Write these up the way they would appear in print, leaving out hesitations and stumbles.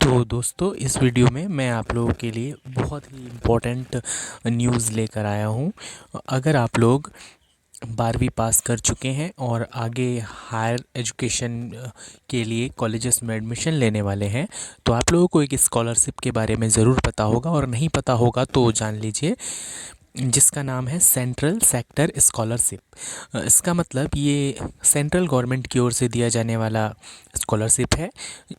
तो दोस्तों इस वीडियो में मैं आप लोगों के लिए बहुत ही इम्पोर्टेंट न्यूज़ लेकर आया हूँ। अगर आप लोग 12वीं पास कर चुके हैं और आगे हायर एजुकेशन के लिए कॉलेजेस में एडमिशन लेने वाले हैं तो आप लोगों को एक स्कॉलरशिप के बारे में ज़रूर पता होगा, और नहीं पता होगा तो जान लीजिए, जिसका नाम है सेंट्रल सेक्टर स्कॉलरशिप। इसका मतलब ये सेंट्रल गवर्नमेंट की ओर से दिया जाने वाला स्कॉलरशिप है।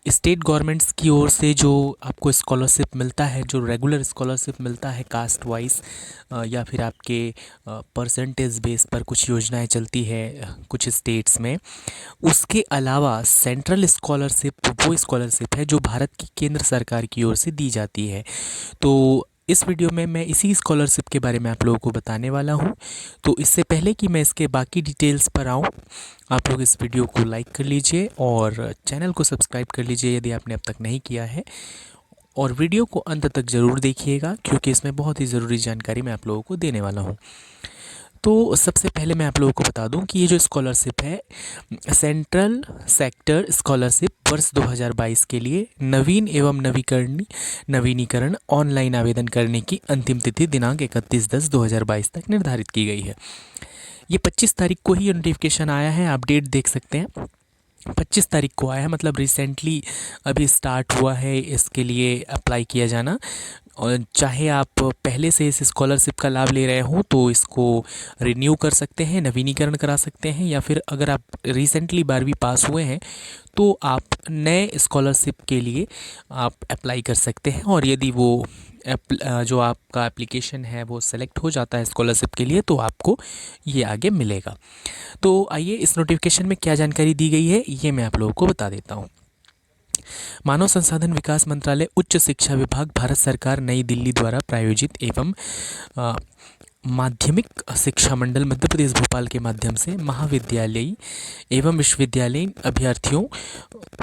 स्टेट गवर्नमेंट्स की ओर से जो आपको स्कॉलरशिप मिलता है, जो रेगुलर स्कॉलरशिप मिलता है कास्ट वाइज, या फिर आपके परसेंटेज बेस पर कुछ योजनाएं चलती है कुछ स्टेट्स में, उसके अलावा सेंट्रल स्कॉलरशिप वो स्कॉलरशिप है जो भारत की केंद्र सरकार की ओर से दी जाती है। तो इस वीडियो में मैं इसी स्कॉलरशिप के बारे में आप लोगों को बताने वाला हूं। तो इससे पहले कि मैं इसके बाकी डिटेल्स पर आऊं, आप लोग इस वीडियो को लाइक कर लीजिए और चैनल को सब्सक्राइब कर लीजिए यदि आपने अब तक नहीं किया है, और वीडियो को अंत तक ज़रूर देखिएगा क्योंकि इसमें बहुत ही ज़रूरी जानकारी मैं आप लोगों को देने वाला हूँ। तो सबसे पहले मैं आप लोगों को बता दूं कि ये जो स्कॉलरशिप है, सेंट्रल सेक्टर स्कॉलरशिप वर्ष 2022 के लिए नवीन एवं नवीनीकरण ऑनलाइन आवेदन करने की अंतिम तिथि दिनांक 31/10/2022 तक निर्धारित की गई है। ये 25 तारीख को ही ये नोटिफिकेशन आया है, आप डेट देख सकते हैं। 25 तारीख को आया है, मतलब रिसेंटली अभी स्टार्ट हुआ है इसके लिए अप्लाई किया जाना। और चाहे आप पहले से इस स्कॉलरशिप का लाभ ले रहे हो तो इसको रिन्यू कर सकते हैं, नवीनीकरण करा सकते हैं, या फिर अगर आप रिसेंटली 12वीं पास हुए हैं तो आप नए स्कॉलरशिप के लिए आप अप्लाई कर सकते हैं। और यदि वो जो आपका एप्लीकेशन है वो सेलेक्ट हो जाता है स्कॉलरशिप के लिए तो आपको ये आगे मिलेगा। तो आइए इस नोटिफिकेशन में क्या जानकारी दी गई है ये मैं आप लोगों को बता देता हूँ। मानव संसाधन विकास मंत्रालय, उच्च शिक्षा विभाग, भारत सरकार, नई दिल्ली द्वारा प्रायोजित एवं अ, माध्यमिक शिक्षा मंडल मध्य प्रदेश भोपाल के माध्यम से महाविद्यालयी एवं विश्वविद्यालयीन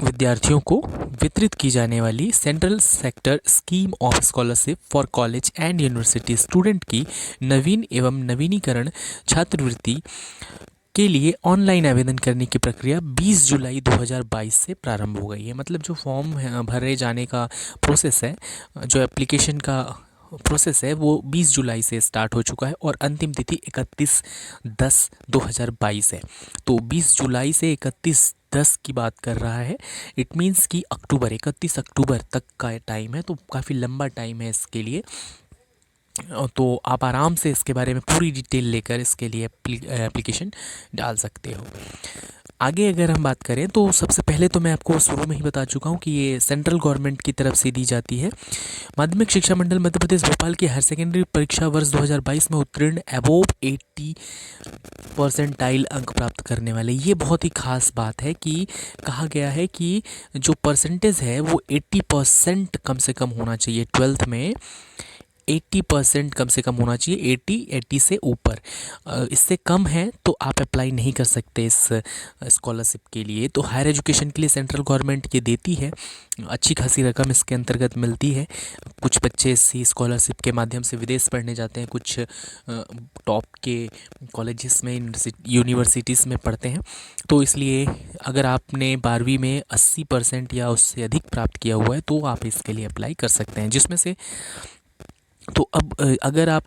विद्यार्थियों को वितरित की जाने वाली central sector scheme of scholarship for college and university student की नवीन एवं नवीनीकरण छात्रवृत्ति के लिए ऑनलाइन आवेदन करने की प्रक्रिया 20 जुलाई 2022 से प्रारंभ हो गई है। मतलब जो फॉर्म भरे जाने का प्रोसेस है, जो एप्लीकेशन का प्रोसेस है, वो 20 जुलाई से स्टार्ट हो चुका है और अंतिम तिथि 31/10/2022 है। तो 20 जुलाई से 31/10 की बात कर रहा है। इट मीन्स कि 31 अक्टूबर तक का टाइम है, तो काफ़ी लंबा टाइम है इसके लिए। तो आप आराम से इसके बारे में पूरी डिटेल लेकर इसके लिए एप्लीकेशन डाल सकते हो। आगे अगर हम बात करें तो सबसे पहले तो मैं आपको शुरू में ही बता चुका हूँ कि ये सेंट्रल गवर्नमेंट की तरफ से दी जाती है। माध्यमिक शिक्षा मंडल मध्य प्रदेश भोपाल की हायर सेकेंडरी परीक्षा वर्ष 2022 में उत्तीर्ण अबोव 80 परसेंटाइल अंक प्राप्त करने वाले, ये बहुत ही खास बात है कि कहा गया है कि जो परसेंटेज है वो 80% कम से कम होना चाहिए। 12th में 80% कम से कम होना चाहिए, 80 से ऊपर। इससे कम है तो आप अप्लाई नहीं कर सकते इस स्कॉलरशिप के लिए। तो हायर एजुकेशन के लिए सेंट्रल गवर्नमेंट ये देती है, अच्छी खासी रकम इसके अंतर्गत मिलती है। कुछ बच्चे इसी स्कॉलरशिप के माध्यम से विदेश पढ़ने जाते हैं, कुछ टॉप के कॉलेजेस में यूनिवर्सिटीज़ में पढ़ते हैं। तो इसलिए अगर आपने 12वीं में 80% या उससे अधिक प्राप्त किया हुआ है तो आप इसके लिए अप्लाई कर सकते हैं, जिसमें से तो अब अगर आप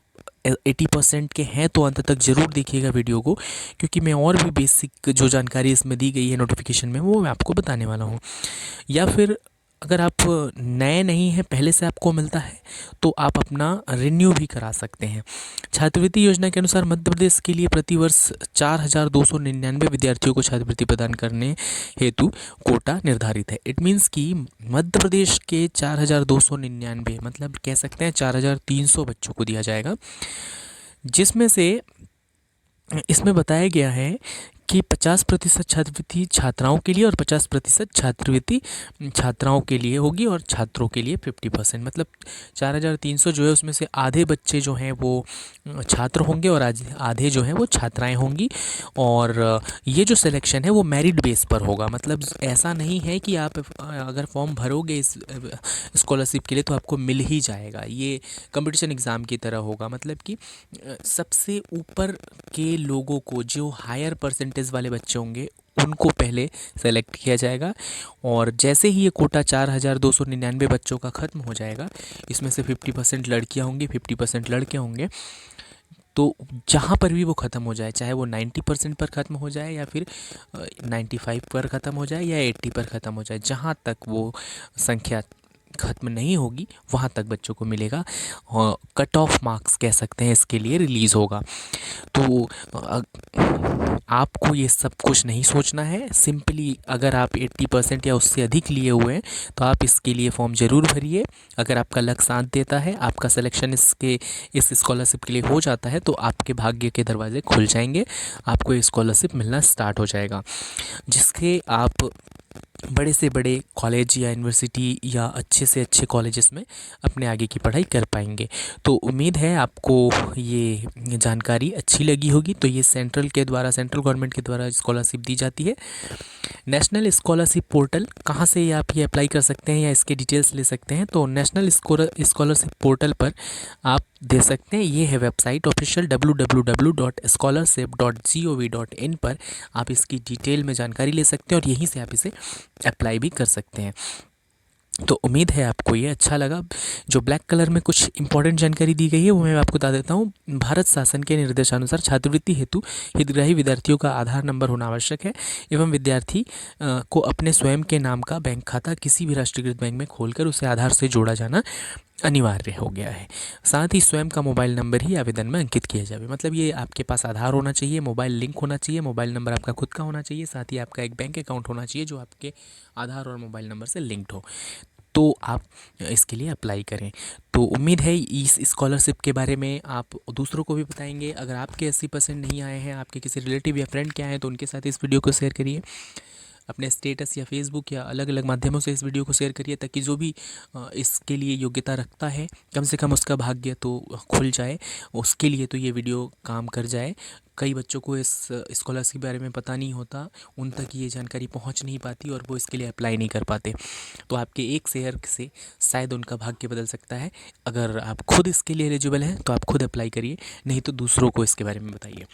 80% के हैं तो अंत तक ज़रूर देखिएगा वीडियो को, क्योंकि मैं और भी बेसिक जो जानकारी इसमें दी गई है नोटिफिकेशन में वो मैं आपको बताने वाला हूँ। या फिर अगर आप नए नहीं हैं, पहले से आपको मिलता है तो आप अपना रिन्यू भी करा सकते हैं। छात्रवृत्ति योजना के अनुसार मध्य प्रदेश के लिए प्रतिवर्ष 4,299 विद्यार्थियों को छात्रवृत्ति प्रदान करने हेतु कोटा निर्धारित है। इट मीन्स कि मध्य प्रदेश के 4,299, मतलब कह सकते हैं 4,300 बच्चों को दिया जाएगा, जिसमें से इसमें बताया गया है कि 50% छात्रवृत्ति छात्राओं के लिए और 50% छात्रवृत्ति छात्राओं के लिए होगी, और छात्रों के लिए 50%। मतलब 4,300 जो है उसमें से आधे बच्चे जो हैं वो छात्र होंगे और आधे जो हैं वो छात्राएं होंगी। और ये जो सिलेक्शन है वो मेरिट बेस पर होगा। मतलब ऐसा नहीं है कि आप अगर फॉर्म भरोगे इस स्कॉलरशिप के लिए तो आपको मिल ही जाएगा। ये कंपटीशन एग्ज़ाम की तरह होगा। मतलब कि सबसे ऊपर के लोगों को, जो हायर परसेंटेज परसेंटेज वाले बच्चे होंगे उनको पहले सेलेक्ट किया जाएगा। और जैसे ही ये कोटा 4,299 बच्चों का ख़त्म हो जाएगा, इसमें से 50% लड़कियां होंगी, 50% लड़के होंगे, तो जहाँ पर भी वो ख़त्म हो जाए, चाहे वो 90% पर ख़त्म हो जाए या फिर 95 पर ख़त्म हो जाए या 80 पर ख़त्म हो जाए, जहाँ तक वो संख्या ख़त्म नहीं होगी वहाँ तक बच्चों को मिलेगा। कट ऑफ मार्क्स कह सकते हैं इसके लिए रिलीज़ होगा। तो आपको ये सब कुछ नहीं सोचना है। सिंपली अगर आप 80% या उससे अधिक लिए हुए हैं तो आप इसके लिए फॉर्म ज़रूर भरिए। अगर आपका लक साथ देता है, आपका सिलेक्शन इस स्कॉलरशिप के लिए हो जाता है, तो आपके भाग्य के दरवाजे खुल जाएंगे, आपको ये स्कॉलरशिप मिलना स्टार्ट हो जाएगा, जिसके आप बड़े से बड़े कॉलेज या यूनिवर्सिटी या अच्छे से अच्छे कॉलेजेस में अपने आगे की पढ़ाई कर पाएंगे। तो उम्मीद है आपको ये जानकारी अच्छी लगी होगी। तो ये सेंट्रल गवर्नमेंट के द्वारा स्कॉलरशिप दी जाती है। नेशनल स्कॉलरशिप पोर्टल, कहाँ से ये आप ये अप्लाई कर सकते हैं या इसके डिटेल्स ले सकते हैं, तो नेशनल स्कॉलरशिप पोर्टल पर आप दे सकते हैं। ये है वेबसाइट ऑफिशियल www.scholarship.gov.in पर आप इसकी डिटेल में जानकारी ले सकते हैं और यहीं से आप इसे अप्लाई भी कर सकते हैं। तो उम्मीद है आपको ये अच्छा लगा। जो ब्लैक कलर में कुछ इंपॉर्टेंट जानकारी दी गई है वो मैं आपको बता देता हूँ। भारत शासन के निर्देशानुसार छात्रवृत्ति हेतु हितग्राही विद्यार्थियों का आधार नंबर होना आवश्यक है एवं विद्यार्थी को अपने स्वयं के नाम का बैंक खाता किसी भी राष्ट्रीयकृत बैंक में खोलकर उसे आधार से जोड़ा जाना अनिवार्य हो गया है। साथ ही स्वयं का मोबाइल नंबर ही आवेदन में अंकित किया जाए। मतलब ये आपके पास आधार होना चाहिए, मोबाइल लिंक होना चाहिए, मोबाइल नंबर आपका खुद का होना चाहिए, साथ ही आपका एक बैंक अकाउंट होना चाहिए जो आपके आधार और मोबाइल नंबर से लिंक्ड हो, तो आप इसके लिए अप्लाई करें। तो उम्मीद है इस स्कॉलरशिप के बारे में आप दूसरों को भी बताएंगे। अगर आपके 80% नहीं आए हैं, आपके किसी रिलेटिव या फ्रेंड के आए हैं, तो उनके साथ इस वीडियो को शेयर करिए। अपने स्टेटस या फेसबुक या अलग अलग माध्यमों से इस वीडियो को शेयर करिए, ताकि जो भी इसके लिए योग्यता रखता है, कम से कम उसका भाग्य तो खुल जाए, उसके लिए तो ये वीडियो काम कर जाए। कई बच्चों को इस स्कॉलरशिप के बारे में पता नहीं होता, उन तक ये जानकारी पहुंच नहीं पाती और वो इसके लिए अप्लाई नहीं कर पाते। तो आपके एक शेयर से शायद उनका भाग्य बदल सकता है। अगर आप खुद इसके लिए एलिजिबल हैं तो आप खुद अप्लाई करिए, नहीं तो दूसरों को इसके बारे में बताइए।